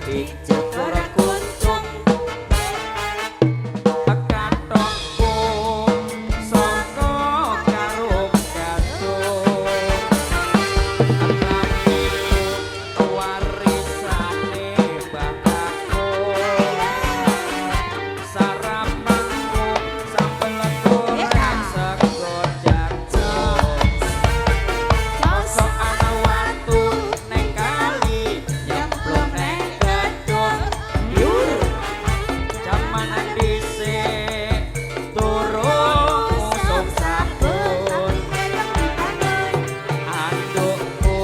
dicukur kuntum katongku saka karo gaduh aku warisane bapakku sarapanku sambel goreng sego jagung sosok ana watu ning kali nyemplung ning gedung yur jaman dhisik turun musuh sabun andukku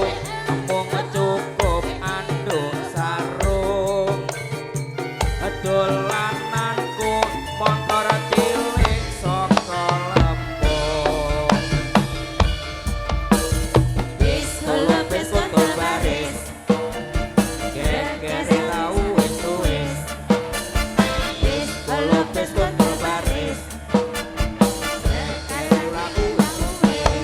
mung cukup anduk sarung dolananku motor cilik saka lempung wis kutul baris geger tau wis wis kutul baris geger tau wis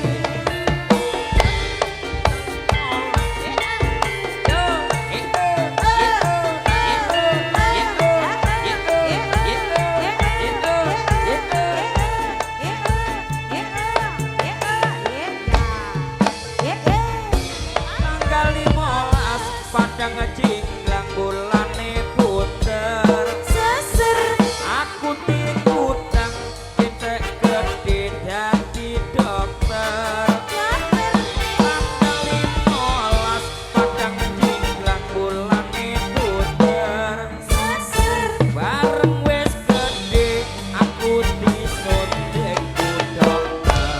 tanggal 15 padang jinglang bulane puter aku tikutang cetek gede dadi dokter tanggal 15 padang jinglang bulane puter bareng wis gede aku disuntik ku dokter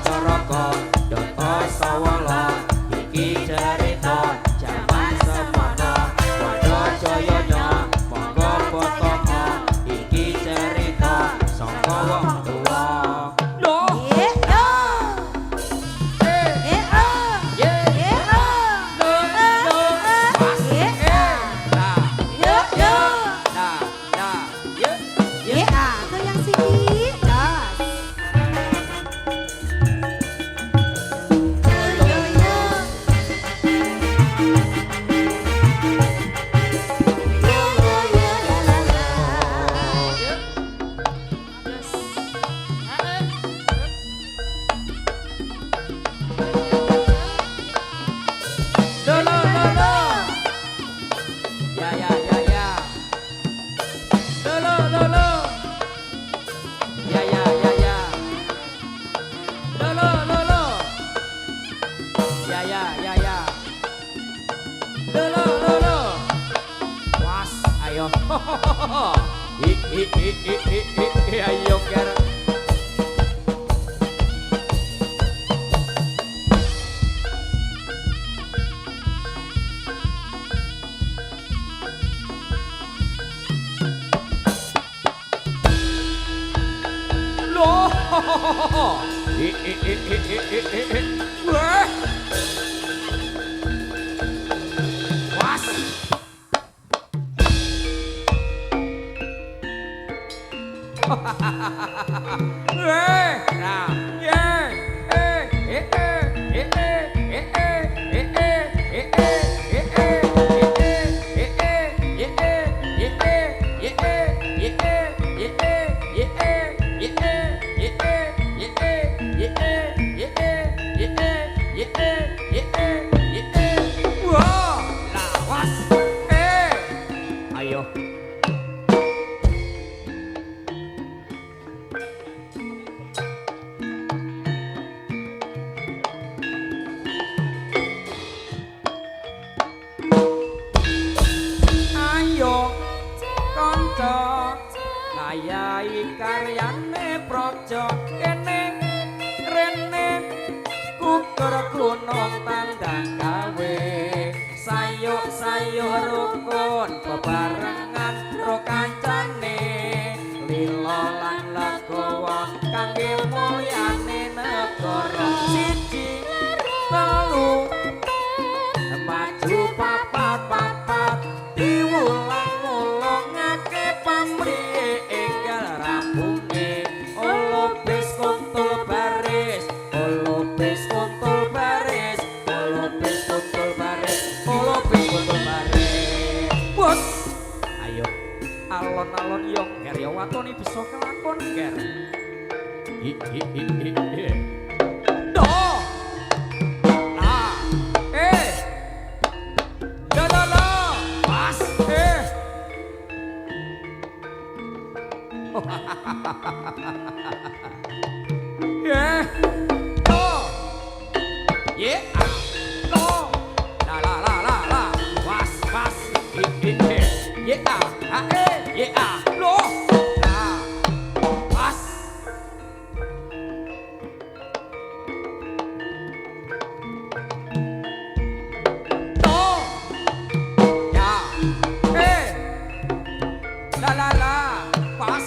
Caraka Dota Sawala iki cerita jaman semono padha jayanya monggo potongo iki cerita saka wong tuwa loh was ayo ayo ger loh wah was ayo kanca ngayahi karyane praja kene rene kukur gunung tandang gawe sayuk-sayuk rukun bebarengan ro kancane lila lan legowo kangge mulyane negara siji telu maju papat diulang-ulangake pamrih enggal rampunge olopes kuntul baris olopes kuntul baris olopes kuntul baris alon yo ger ya watone bisa kelakon ger. Do. Lah. La. Pas. Do. Yeah. Do. La. Pas. Yeah. Yeah. Lo. Nah. Pas. Do. Ya. La. Pas.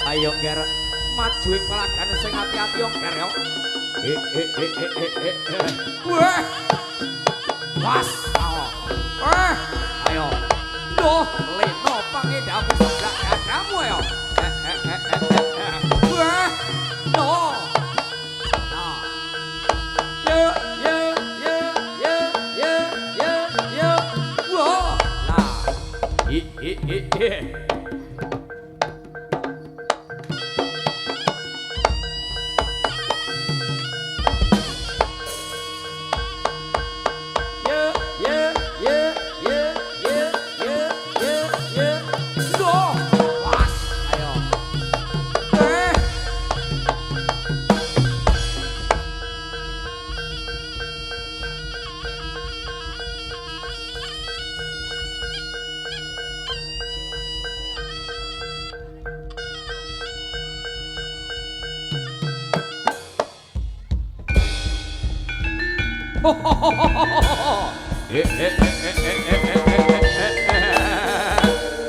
Ayo ger maju ing pelagan sing ati-ati yo ger yo. Wah. Pas. Ayo. Duh, leno pangedhamu seblak dadamu yo. Wah. Duh. Nah. Yo. Wah. Lah.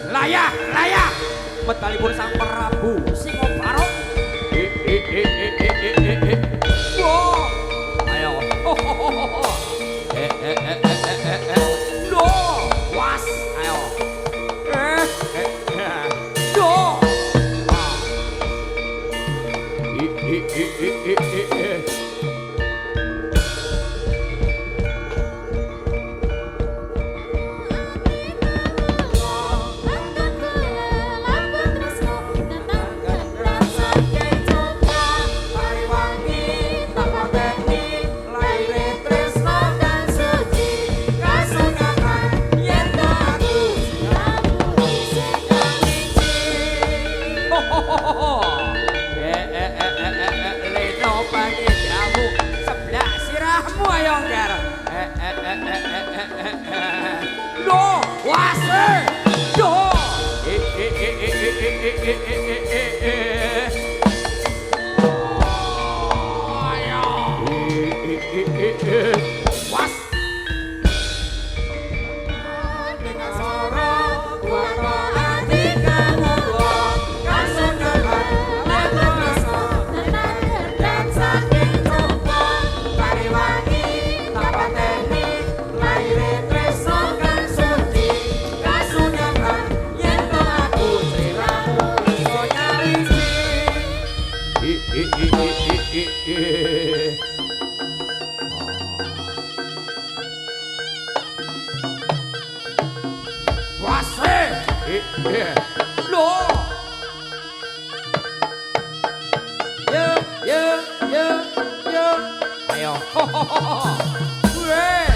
Layah metalipun sang Prabu Singobaro. Ayo. Do. Was. Ayo. Do. Lho. Yo. Ayo. Weh.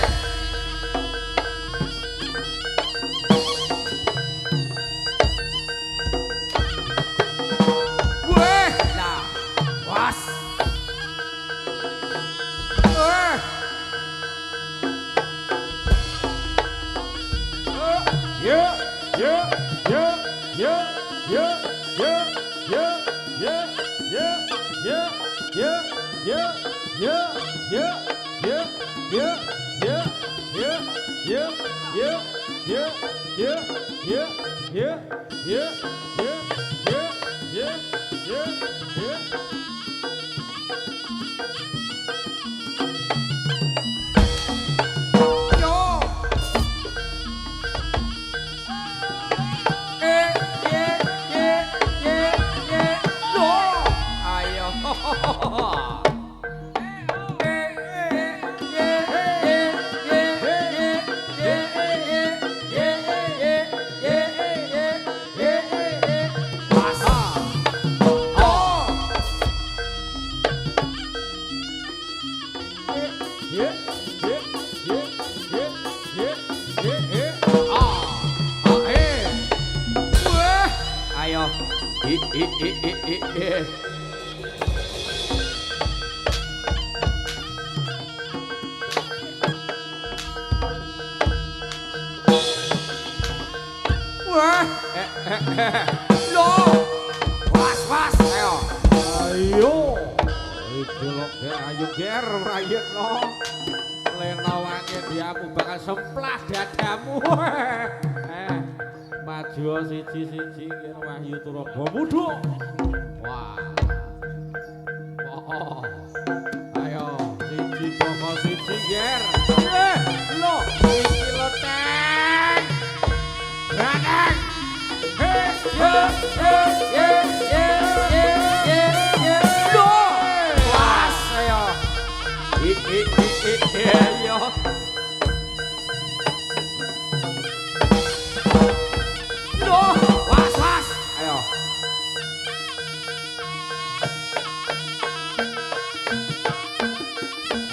Ayo ger rayet no. Lena wangi dia aku bakal semplah dadamu. Maju siji-siji kira Wahyu Turabamudu. Wah. Oh. Ayo siji poko siji ger. Lo iki lo teng. Ranang. Yo. No, was. Ayo.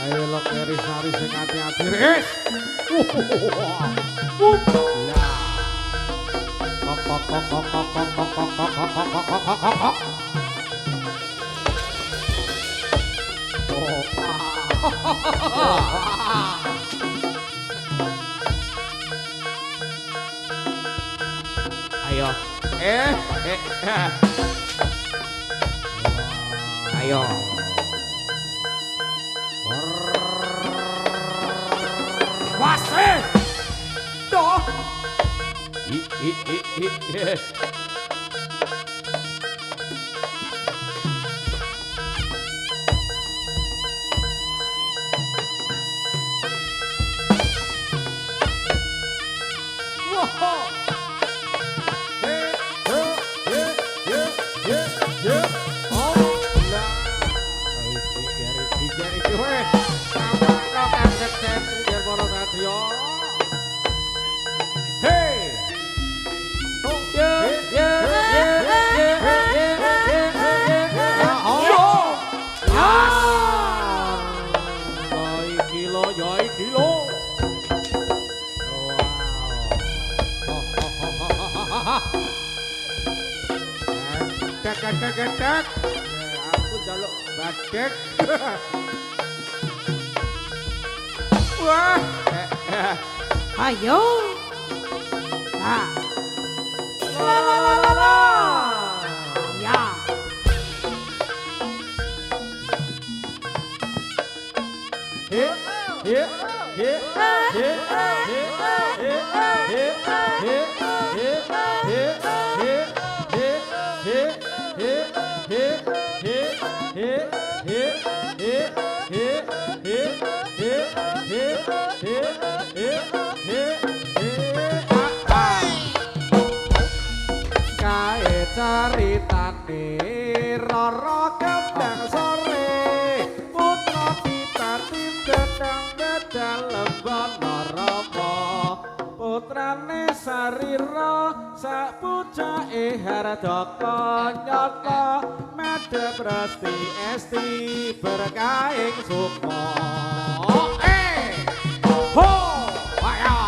Ayo lo keris-keris sing ati-ati ris. Lah. Ayo. Ayo. Wase. Doh. Gedek. Aku jaluk badek. Wah. Ayo. Nah. La. Ya. Kae caritane Rara Kembang Sore putra Pitatim gedang bedal lembana Rama putra Wernane sarira sak pucake hardaka nyata medhep resti esti berkaing sukma. Ho! Ayo!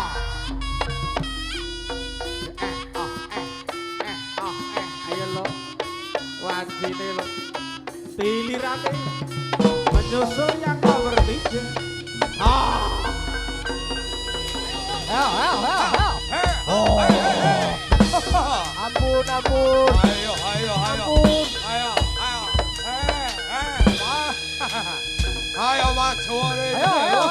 Ayo lo. Wancine lo. Tilirane menyusul yang nomor 3. Ampun, ampun. Ayo. Ampun. Ayo maju ini. Ayo.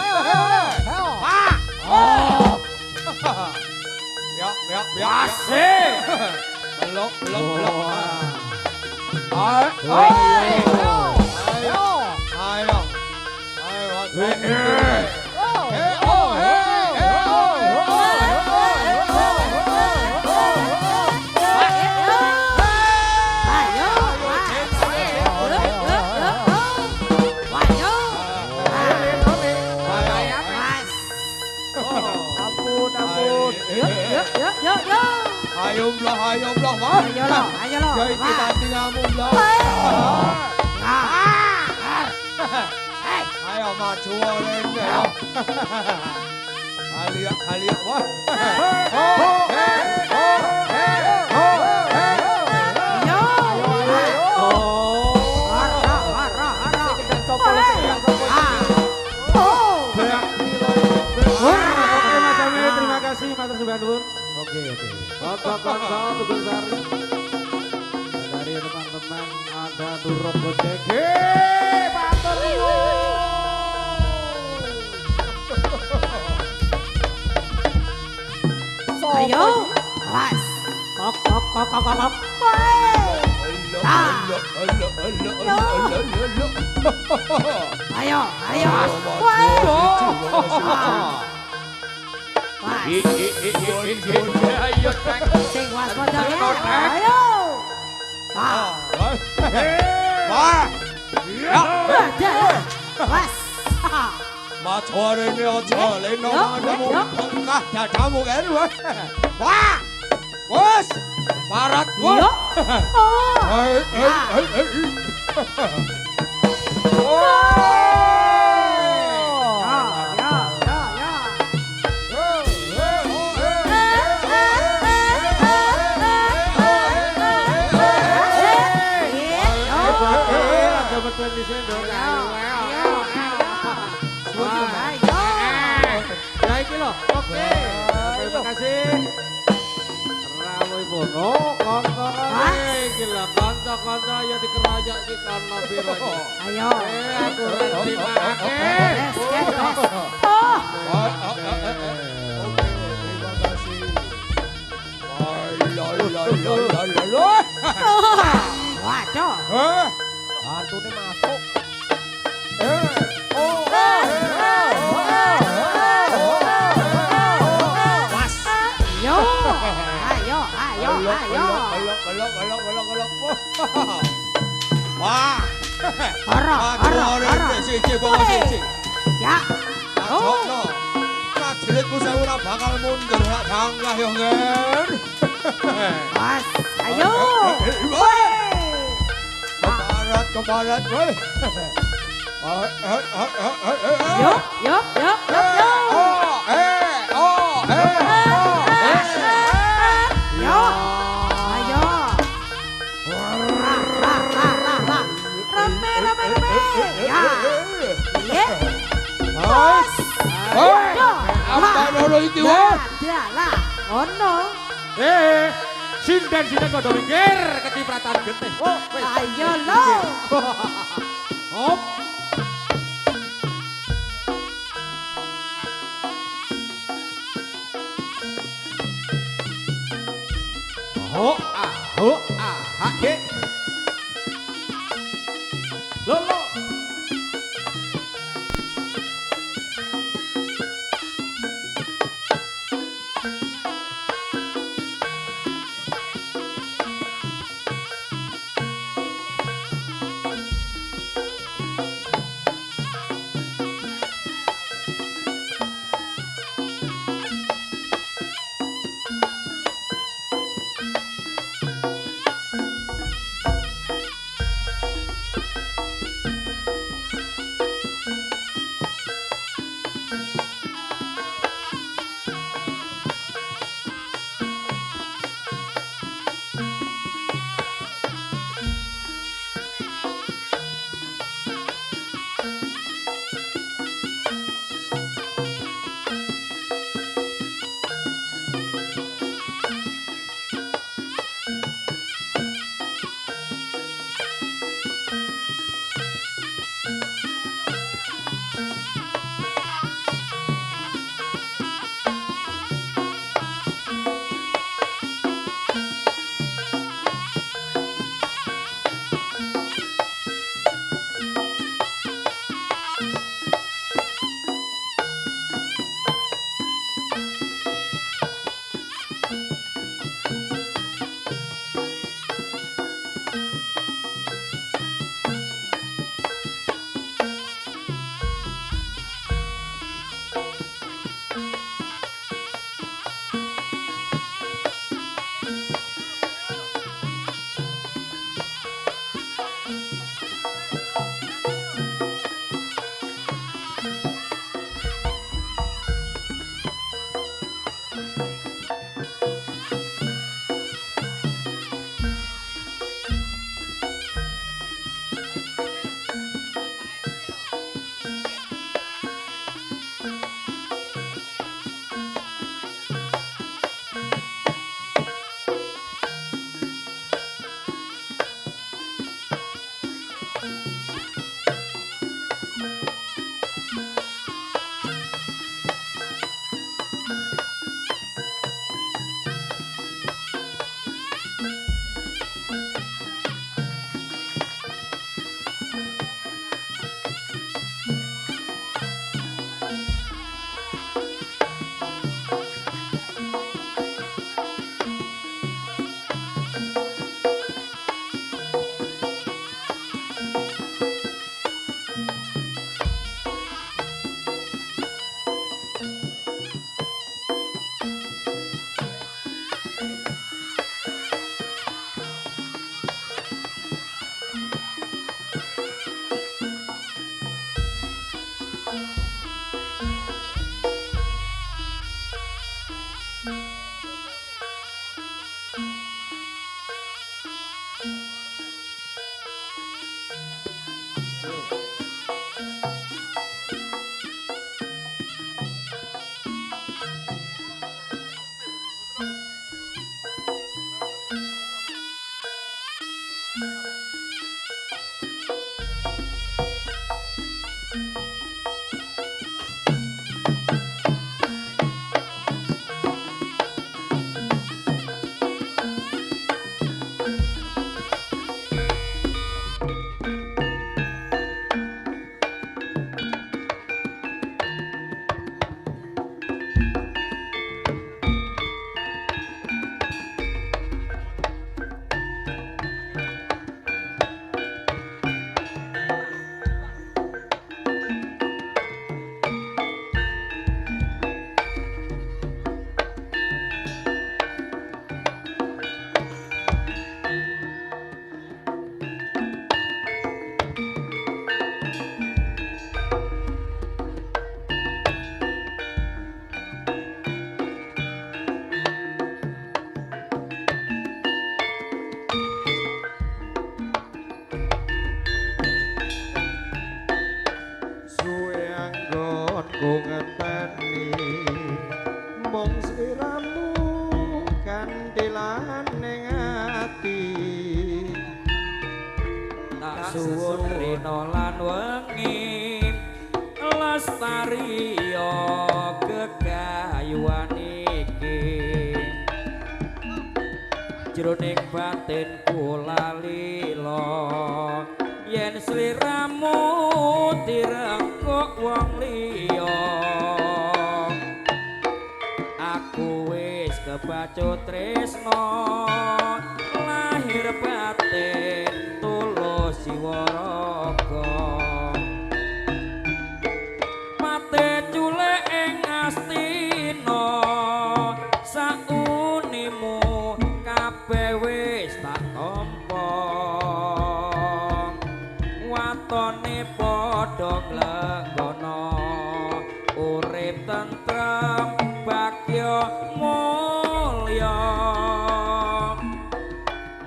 Ya. Asik. Belok. Ayo. Ayo belah, Mas. Ayo lo. Jadi kita tinggalmu belah. Ayo maju ini. Kalian, wah. Terima kasih Matur Sembah Nuwun. Oke. Konco-konco Tugu Sari. Dari teman-teman ada Durung Gojege. Matur nuwun. Ayo. Awas. Kok. Ayo. Ayo Kang. Sing waspada ya. Ayo. Wah. Was. Maju ini aja. Leno madamu. Tengah dadamu kan. Wah. Bos. Parat. Yo. Ya iki lho. Oke. Terima kasih. Rawuh Bono, kanca-kanca iki lho, kanca-kanca ya dikeroyok iki kana piro iki. Ayo. Aku rendi makake. Oh. Terima kasih. Waduh. Hantune masuk. Yo. Ayo. Wah. Ora. Siji bawa siji. Ya. Cocokno. Prajuritku saya ora bakal mundur hak tanglah yo, Nger. Was. Ayo. Keparat, weh. Yo. Yo. Ayo. Rame. Ya. Iya. Was. Apa loro iki, weh? Adalah. Ono. Sinden kok do mikir kecipratan getih. Oh, wis. Ayo lo. Hop. Ho ha ke. Lo. Suwe anggonku ngenteni mung sliramu kandilan ning ati Tak suwun rina lan wengi lestari gegayuhan iki jroning batinku lalila yen sliramu direngkuk wong liya aku wis kebacut tresno lahir batin tulus jiwa raga mate culek ing astina saunimu kabeh wis tak tampa watone padha nglenggana urip tentrem bagya mulya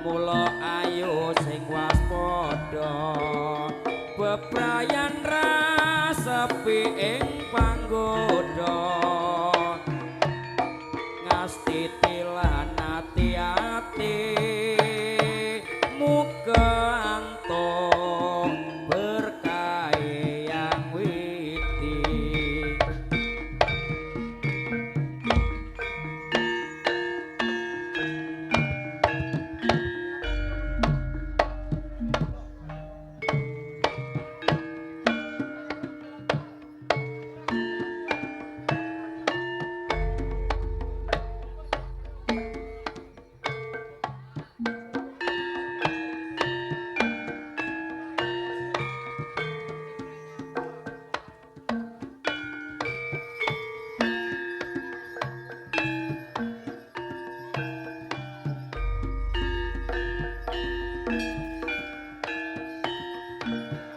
mula ayo sing waspada bebrayan rasepi ing panggoda ngasti tilan ati-ati muga antuk berkah yang witi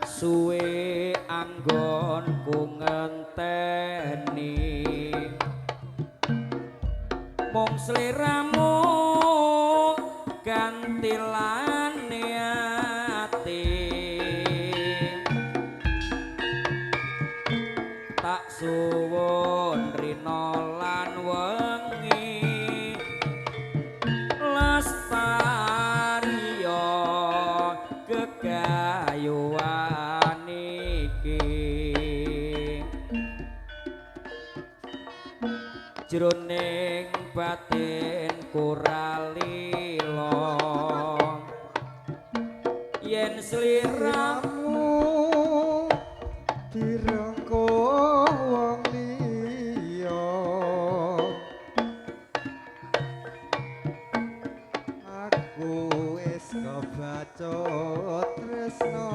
suwe anggonku ngenteni mung sliramu gantilane ati tak suwun rina lan wengi lestariya gegayuhan iki jroning batinku ralila yen sliramu direngkuk wong liya aku wis kebacut tresno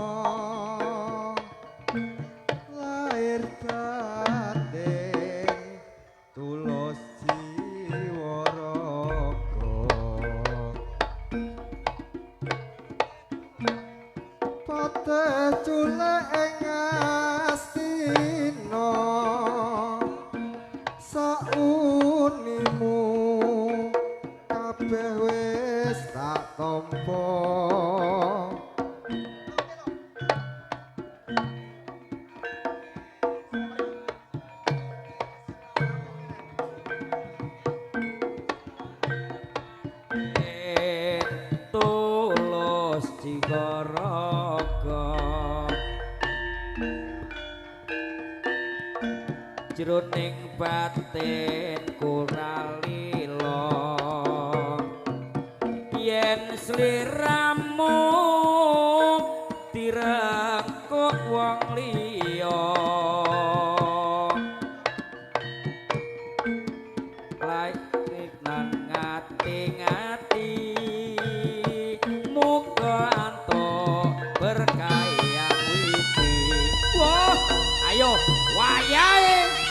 lahir batin tulus jiwa raga pateh culek ing astina saunimu kabeh wis tak tampa tulus digaraga jroning batin kuralila yen sliramu direngkuk wong liya laik nang ngati-ngati muga antuk berkah yang witi wah ayo wayahe